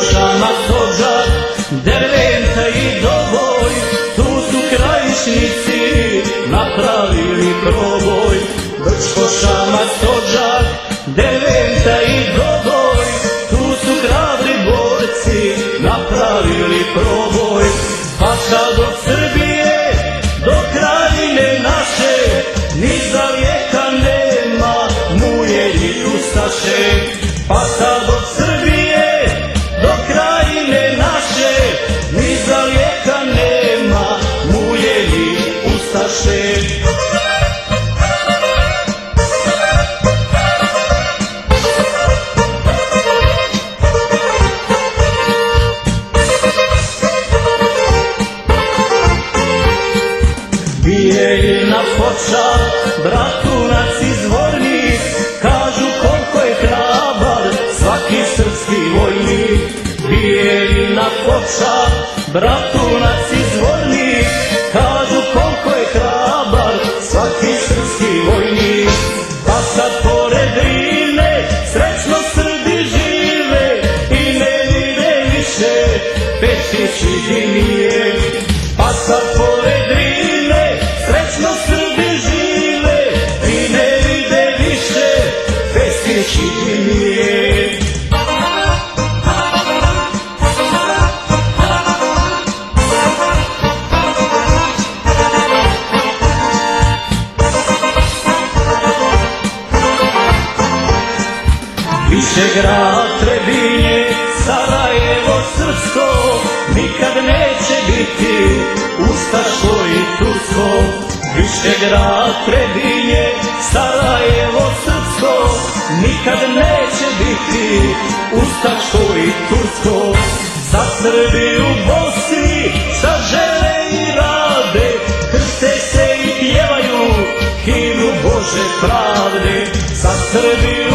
Košama, Stožar, Derventa i Doboj, tu su Krajišnici napravili proboj. Košama, Stožar, Derventa i Doboj, tu su hrabri borci napravili proboj. Pa kad od Srbije do Krajine naše ni za vijeka nema muje i ustaše. Pa kad od Srbije do Krajine naše ni za vijeka nema muje i ustaše. Bijeljina, Foča, Bratunac i Zvornik, kažu koliko je hrabar svaki srpski vojnik. Bijeljina, Foča, Bratunac i Zvornik, kažu koliko je hrabar svaki srpski vojnik. Pa sad pored Drine srećno Srbi žive i ne vide više Pešić i Dinije. Pa sad pored Drine srećno Srbi žive i ne vide više Pešić i Dinije. Višegrad, Trebinje, Sarajevo srpsko nikad neće biti ustaško i tursko. Višegrad, Trebinje, Sarajevo srpsko nikad neće biti ustaško i tursko. Za Srbi u Bosni šta žele i rade, krste se i pjevaju himnu Bože pravde. Za Srbi